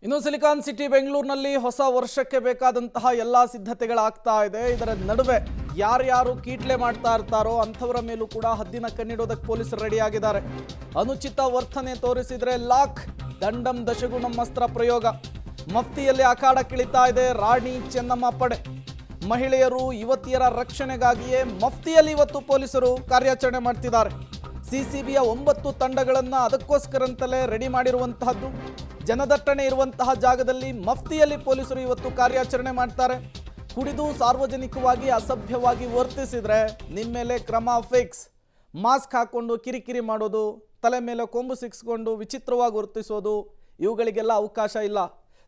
ಇನ್ನು silicon city ಬೆಂಗಳೂರಿನಲ್ಲಿ ಹೊಸ ವರ್ಷಕ್ಕೆ ಬೇಕಾದಂತಹ ಎಲ್ಲಾ ಸಿದ್ಧತೆಗಳಾಗ್ತಾ ಇದೆ. ಇದರ ನಡುವೆ ಯಾರ್ಯಾರು ಕೀಟ್ಲೆ ಮಾಡ್ತಾ ಇರ್ತಾರೋ ಅಂಥವರ ಮೇಲೂ ಕೂಡ ಹದ್ದಿನ ಕಣ್ಣಿಡೋದಕ್ಕೆ ಪೊಲೀಸರು ರೆಡಿ ಆಗಿದ್ದಾರೆ. ಅನುಚಿತ ವರ್ತನೆ ತೋರಿಸಿದ್ರೆ ಲಾಕ್, ದಂಡಂ ದಶಗುಣಂ ಅಸ್ತ್ರ ಪ್ರಯೋಗ. ಮಫ್ತಿಯಲ್ಲಿ ಅಖಾಡಕ್ಕಿಳಿತಾ ಇದೆ ರಾಣಿ ಚೆನ್ನಮ್ಮ ಪಡೆ. ಮಹಿಳೆಯರು ಯುವತಿಯರ ರಕ್ಷಣೆಗಾಗಿಯೇ ಮಫ್ತಿಯಲ್ಲಿ ಇವತ್ತು ಪೊಲೀಸರು ಕಾರ್ಯಾಚರಣೆ ಮಾಡ್ತಿದ್ದಾರೆ. ಸಿಸಿಬಿಯ 9 ತಂಡಗಳನ್ನು ಅದಕ್ಕೋಸ್ಕರಂತಲೇ ರೆಡಿ ಮಾಡಿರುವಂತಹದ್ದು. ಜನದಟ್ಟಣೆ ಇರುವಂತಹ ಜಾಗದಲ್ಲಿ ಮಫ್ತಿಯಲ್ಲಿ ಪೊಲೀಸರು ಇವತ್ತು ಕಾರ್ಯಾಚರಣೆ ಮಾಡ್ತಾರೆ. ಕುಡಿದು ಸಾರ್ವಜನಿಕವಾಗಿ ಅಸಭ್ಯವಾಗಿ ವರ್ತಿಸಿದ್ರೆ ನಿಮ್ಮ ಮೇಲೆ ಕ್ರಮ ಫಿಕ್ಸ್. ಮಾಸ್ಕ್ ಹಾಕೊಂಡು ಕಿರಿಕಿರಿ ಮಾಡೋದು, ತಲೆ ಮೇಲೆ ಕೊಂಬು ಸಿಕ್ಸ್ಕೊಂಡು ವಿಚಿತ್ರವಾಗಿ ವರ್ತಿಸೋದು, ಇವುಗಳಿಗೆಲ್ಲ ಅವಕಾಶ ಇಲ್ಲ.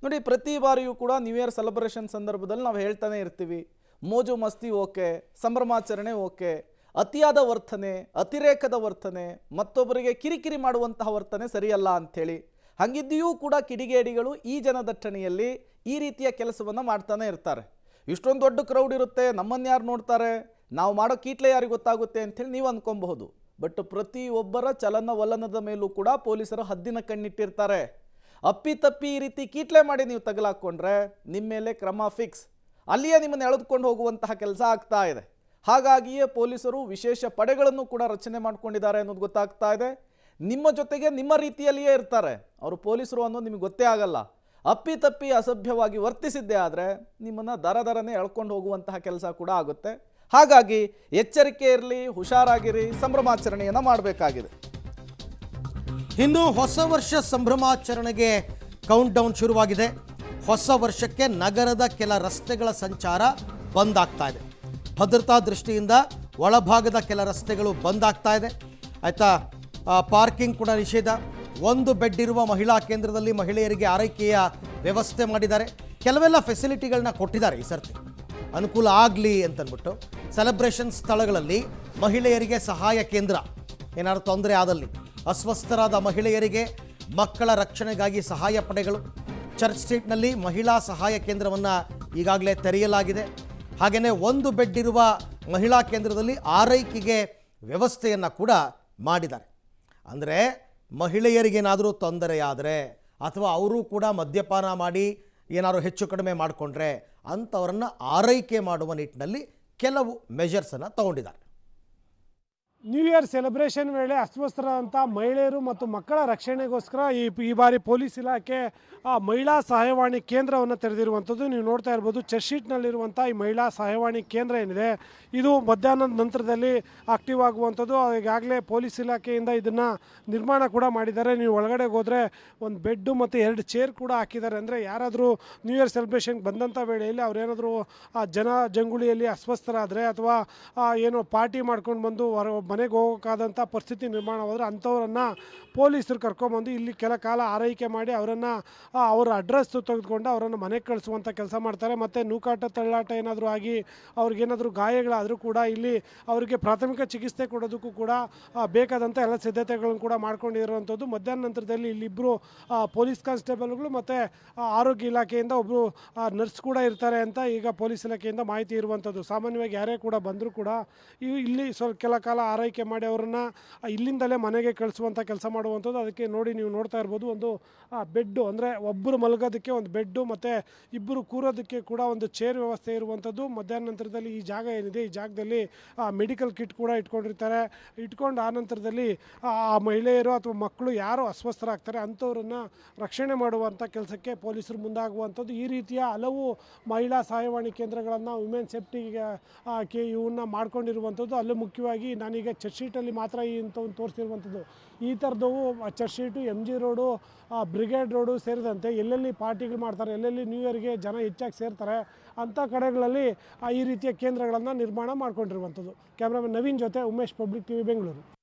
ನೋಡಿ, ಪ್ರತಿ ಬಾರಿಯೂ ಕೂಡ ನ್ಯೂ ಇಯರ್ ಸೆಲೆಬ್ರೇಷನ್ ಸಂದರ್ಭದಲ್ಲಿ ನಾವು ಹೇಳ್ತಾನೆ ಇರ್ತೀವಿ, ಮೋಜು ಮಸ್ತಿ ಓಕೆ, ಸಂಭ್ರಮಾಚರಣೆ ಓಕೆ, ಅತಿಯಾದ ವರ್ತನೆ, ಅತಿರೇಕದ ವರ್ತನೆ, ಮತ್ತೊಬ್ಬರಿಗೆ ಕಿರಿಕಿರಿ ಮಾಡುವಂತಹ ವರ್ತನೆ ಸರಿಯಲ್ಲ ಅಂಥೇಳಿ. ಹಾಗಿದ್ದೆಯೂ ಕೂಡ ಕಿಡಿಗೇಡಿಗಳು ಈ ಜನದಟ್ಟಣೆಯಲ್ಲಿ ಈ ರೀತಿಯ ಕೆಲಸವನ್ನು ಮಾಡ್ತಾನೆ ಇರ್ತಾರೆ. ಇಷ್ಟೊಂದು ದೊಡ್ಡ ಕ್ರೌಡ್ ಇರುತ್ತೆ, ನಮ್ಮನ್ನು ಯಾರು ನೋಡ್ತಾರೆ, ನಾವು ಮಾಡೋ ಕೀಟ್ಲೆ ಯಾರಿಗೆ ಗೊತ್ತಾಗುತ್ತೆ ಅಂಥೇಳಿ ನೀವು ಅಂದ್ಕೊಬಹುದು. ಬಟ್ ಪ್ರತಿಯೊಬ್ಬರ ಚಲನವಲನದ ಮೇಲೂ ಕೂಡ ಪೊಲೀಸರು ಹದ್ದಿನ ಕಣ್ಣಿಟ್ಟಿರ್ತಾರೆ. ಅಪ್ಪಿತಪ್ಪಿ ಈ ರೀತಿ ಕೀಟ್ಲೆ ಮಾಡಿ ನೀವು ತಗಲಾಕೊಂಡ್ರೆ ನಿಮ್ಮ ಮೇಲೆ ಕ್ರಮ ಫಿಕ್ಸ್. ಅಲ್ಲಿಯೇ ನಿಮ್ಮನ್ನು ಎಳೆದುಕೊಂಡು ಹೋಗುವಂತಹ ಕೆಲಸ ಆಗ್ತಾ ಇದೆ. ಹಾಗಾಗಿಯೇ ಪೊಲೀಸರು ವಿಶೇಷ ಪಡೆಗಳನ್ನು ಕೂಡ ರಚನೆ ಮಾಡ್ಕೊಂಡಿದ್ದಾರೆ ಅನ್ನೋದು ಗೊತ್ತಾಗ್ತಾ ಇದೆ. ನಿಮ್ಮ ಜೊತೆಗೆ ನಿಮ್ಮ ರೀತಿಯಲ್ಲಿಯೇ ಇರ್ತಾರೆ ಅವರು ಪೊಲೀಸರು ಅನ್ನೋದು ನಿಮಗೆ ಗೊತ್ತೇ ಆಗಲ್ಲ. ಅಪ್ಪಿತಪ್ಪಿ ಅಸಭ್ಯವಾಗಿ ವರ್ತಿಸಿದ್ದೇ ಆದರೆ ನಿಮ್ಮನ್ನು ದರದರನೇ ಎಳ್ಕೊಂಡು ಹೋಗುವಂತಹ ಕೆಲಸ ಕೂಡ ಆಗುತ್ತೆ. ಹಾಗಾಗಿ ಎಚ್ಚರಿಕೆ ಇರಲಿ, ಹುಷಾರಾಗಿರಿ, ಸಂಭ್ರಮಾಚರಣೆಯನ್ನು ಮಾಡಬೇಕಾಗಿದೆ. ಇನ್ನು ಹೊಸ ವರ್ಷ ಸಂಭ್ರಮಾಚರಣೆಗೆ ಕೌಂಟ್ ಡೌನ್ ಶುರುವಾಗಿದೆ. ಹೊಸ ವರ್ಷಕ್ಕೆ ನಗರದ ಕೆಲ ರಸ್ತೆಗಳ ಸಂಚಾರ ಬಂದ್ ಆಗ್ತಾ ಇದೆ. ಭದ್ರತಾ ದೃಷ್ಟಿಯಿಂದ ಒಳಭಾಗದ ಕೆಲ ರಸ್ತೆಗಳು ಬಂದ್ ಆಗ್ತಾ ಇದೆ. ಆಯಿತಾ, ಪಾರ್ಕಿಂಗ್ ಕೂಡ ನಿಷೇಧ. 1 ಬೆಡ್ ಇರುವ ಮಹಿಳಾ ಕೇಂದ್ರದಲ್ಲಿ ಮಹಿಳೆಯರಿಗೆ ಆರೈಕೆಯ ವ್ಯವಸ್ಥೆ ಮಾಡಿದ್ದಾರೆ. ಕೆಲವೆಲ್ಲ ಫೆಸಿಲಿಟಿಗಳನ್ನ ಕೊಟ್ಟಿದ್ದಾರೆ ಈ ಸರ್ತಿ, ಅನುಕೂಲ ಆಗಲಿ ಅಂತಂದ್ಬಿಟ್ಟು. ಸೆಲೆಬ್ರೇಷನ್ ಸ್ಥಳಗಳಲ್ಲಿ ಮಹಿಳೆಯರಿಗೆ ಸಹಾಯ ಕೇಂದ್ರ, ಏನಾದ್ರು ತೊಂದರೆ ಆದಲ್ಲಿ ಅಸ್ವಸ್ಥರಾದ ಮಹಿಳೆಯರಿಗೆ ಮಕ್ಕಳ ರಕ್ಷಣೆಗಾಗಿ ಸಹಾಯ ಪಡೆಗಳು. ಚರ್ಚ್ ಸ್ಟ್ರೀಟ್ನಲ್ಲಿ ಮಹಿಳಾ ಸಹಾಯ ಕೇಂದ್ರವನ್ನು ಈಗಾಗಲೇ ತೆರೆಯಲಾಗಿದೆ. ಹಾಗೆಯೇ 1 ಬೆಡ್ ಇರುವ ಮಹಿಳಾ ಕೇಂದ್ರದಲ್ಲಿ ಆರೈಕೆಗೆ ವ್ಯವಸ್ಥೆಯನ್ನು ಕೂಡ ಮಾಡಿದ್ದಾರೆ. ಅಂದರೆ ಮಹಿಳೆಯರಿಗೇನಾದರೂ ತೊಂದರೆಯಾದರೆ ಅಥವಾ ಅವರು ಕೂಡ ಮದ್ಯಪಾನ ಮಾಡಿ ಏನಾದರೂ ಹೆಚ್ಚು ಕಡಿಮೆ ಮಾಡಿಕೊಂಡ್ರೆ ಅಂಥವರನ್ನು ಆರೈಕೆ ಮಾಡುವ ನಿಟ್ಟಿನಲ್ಲಿ ಕೆಲವು ಮೆಷರ್ಸನ್ನು ತಗೊಂಡಿದ್ದಾರೆ. ನ್ಯೂ ಇಯರ್ ಸೆಲೆಬ್ರೇಷನ್ ವೇಳೆ ಅಸ್ವಸ್ಥರಾದಂಥ ಮಹಿಳೆಯರು ಮತ್ತು ಮಕ್ಕಳ ರಕ್ಷಣೆಗೋಸ್ಕರ ಈ ಬಾರಿ ಪೊಲೀಸ್ ಇಲಾಖೆ ಮಹಿಳಾ ಸಹಾಯವಾಣಿ ಕೇಂದ್ರವನ್ನು ತೆರೆದಿರುವಂಥದ್ದು ನೀವು ನೋಡ್ತಾ ಇರ್ಬೋದು. ಚರ್ಚ್ ಸ್ಟ್ರೀಟ್ನಲ್ಲಿರುವಂಥ ಈ ಮಹಿಳಾ ಸಹಾಯವಾಣಿ ಕೇಂದ್ರ ಏನಿದೆ ಇದು ಮಧ್ಯಾಹ್ನದ ನಂತರದಲ್ಲಿ ಆಕ್ಟಿವ್ ಆಗುವಂಥದ್ದು. ಈಗಾಗಲೇ ಪೊಲೀಸ್ ಇಲಾಖೆಯಿಂದ ಇದನ್ನು ನಿರ್ಮಾಣ ಕೂಡ ಮಾಡಿದ್ದಾರೆ. ನೀವು ಒಳಗಡೆ ಹೋದರೆ ಒಂದು ಬೆಡ್ಡು ಮತ್ತು 2 ಚೇರ್ ಕೂಡ ಹಾಕಿದ್ದಾರೆ. ಅಂದರೆ ಯಾರಾದರೂ ನ್ಯೂ ಇಯರ್ ಸೆಲೆಬ್ರೇಷನ್ಗೆ ಬಂದಂಥ ವೇಳೆಯಲ್ಲಿ ಅವರೇನಾದರೂ ಜಂಗುಳಿಯಲ್ಲಿ ಅಸ್ವಸ್ಥರಾದರೆ ಅಥವಾ ಏನೋ ಪಾರ್ಟಿ ಮಾಡ್ಕೊಂಡು ಬಂದು ಮನೆಗೆ ಹೋಗೋಕ್ಕಾದಂಥ ಪರಿಸ್ಥಿತಿ ನಿರ್ಮಾಣವಾದರೆ ಅಂಥವರನ್ನು ಪೊಲೀಸರು ಕರ್ಕೊಂಬಂದು ಇಲ್ಲಿ ಕೆಲ ಕಾಲ ಆರೈಕೆ ಮಾಡಿ ಅವರನ್ನು ಅವರ ಅಡ್ರೆಸ್ ತೆಗೆದುಕೊಂಡು ಅವರನ್ನು ಮನೆಗೆ ಕಳಿಸುವಂಥ ಕೆಲಸ ಮಾಡ್ತಾರೆ. ಮತ್ತು ನೂಕಾಟ ತಳ್ಳಾಟ ಏನಾದರೂ ಆಗಿ ಅವ್ರಿಗೇನಾದರೂ ಗಾಯಗಳಾದರೂ ಕೂಡ ಇಲ್ಲಿ ಅವರಿಗೆ ಪ್ರಾಥಮಿಕ ಚಿಕಿತ್ಸೆ ಕೊಡೋದಕ್ಕೂ ಕೂಡ ಬೇಕಾದಂಥ ಎಲ್ಲ ಸಿದ್ಧತೆಗಳನ್ನು ಕೂಡ ಮಾಡ್ಕೊಂಡಿರುವಂಥದ್ದು. ಮಧ್ಯಾಹ್ನ ನಂತರದಲ್ಲಿ ಇಲ್ಲಿಬ್ಬರು ಪೊಲೀಸ್ ಕಾನ್ಸ್ಟೇಬಲ್ಗಳು ಮತ್ತು ಆರೋಗ್ಯ ಇಲಾಖೆಯಿಂದ ಒಬ್ಬರು ನರ್ಸ್ ಕೂಡ ಇರ್ತಾರೆ ಅಂತ ಈಗ ಪೊಲೀಸ್ ಇಲಾಖೆಯಿಂದ ಮಾಹಿತಿ ಇರುವಂಥದ್ದು. ಸಾಮಾನ್ಯವಾಗಿ ಯಾರೇ ಕೂಡ ಬಂದರೂ ಕೂಡ ಇಲ್ಲಿ ಕೆಲ ಕಾಲ ಆರೈಕೆ ಮಾಡಿ ಅವರನ್ನು ಇಲ್ಲಿಂದಲೇ ಮನೆಗೆ ಕಳಿಸುವಂಥ ಕೆಲಸ ಮಾಡುವಂಥದ್ದು. ಅದಕ್ಕೆ ನೋಡಿ, ನೀವು ನೋಡ್ತಾ ಇರ್ಬೋದು, ಒಂದು ಬೆಡ್ಡು ಅಂದರೆ ಒಬ್ಬರು ಮಲಗೋದಕ್ಕೆ ಒಂದು ಬೆಡ್ಡು ಮತ್ತು ಇಬ್ಬರು ಕೂರೋದಕ್ಕೆ ಕೂಡ ಒಂದು ಚೇರ್ ವ್ಯವಸ್ಥೆ ಇರುವಂಥದ್ದು. ಮಧ್ಯಾಹ್ನ ನಂತರದಲ್ಲಿ ಈ ಜಾಗ ಏನಿದೆ ಈ ಜಾಗದಲ್ಲಿ ಮೆಡಿಕಲ್ ಕಿಟ್ ಕೂಡ ಇಟ್ಕೊಂಡಿರ್ತಾರೆ. ಇಟ್ಕೊಂಡು ಆ ನಂತರದಲ್ಲಿ ಆ ಮಹಿಳೆಯರು ಅಥವಾ ಮಕ್ಕಳು ಯಾರು ಅಸ್ವಸ್ಥರಾಗ್ತಾರೆ ಅಂಥವ್ರನ್ನು ರಕ್ಷಣೆ ಮಾಡುವಂಥ ಕೆಲಸಕ್ಕೆ ಪೊಲೀಸರು ಮುಂದಾಗುವಂಥದ್ದು. ಈ ರೀತಿಯ ಹಲವು ಮಹಿಳಾ ಸಹಾಯವಾಣಿ ಕೇಂದ್ರಗಳನ್ನು ವುಮೆನ್ ಸೇಫ್ಟಿಗೆ ಇವನ್ನ ಮಾಡ್ಕೊಂಡಿರುವಂಥದ್ದು. ಅಲ್ಲೂ ಮುಖ್ಯವಾಗಿ ನಾನೀಗ ಚರ್ಚ್ ಸ್ಟ್ರೀಟಲ್ಲಿ ಮಾತ್ರ ಇಂಥವನ್ನು ತೋರಿಸಿರುವಂಥದ್ದು. ಈ ಥರದವು church street, MG road, brigade road ಸೇರಿದಂತೆ ಎಲ್ಲೆಲ್ಲಿ ಪಾರ್ಟಿಗಳು ಮಾಡ್ತಾರೆ, ಎಲ್ಲೆಲ್ಲಿ ನ್ಯೂ ಇಯರ್ಗೆ ಜನ ಹೆಚ್ಚಾಗಿ ಸೇರ್ತಾರೆ ಅಂಥ ಕಡೆಗಳಲ್ಲಿ ಈ ರೀತಿಯ ಕೇಂದ್ರಗಳನ್ನು ನಿರ್ಮಾಣ ಮಾಡ್ಕೊಂಡಿರುವಂಥದ್ದು. ಕ್ಯಾಮ್ರಾಮನ್ ನವೀನ್ ಜೊತೆ ಉಮೇಶ್, ಪಬ್ಲಿಕ್ TV, ಬೆಂಗಳೂರು.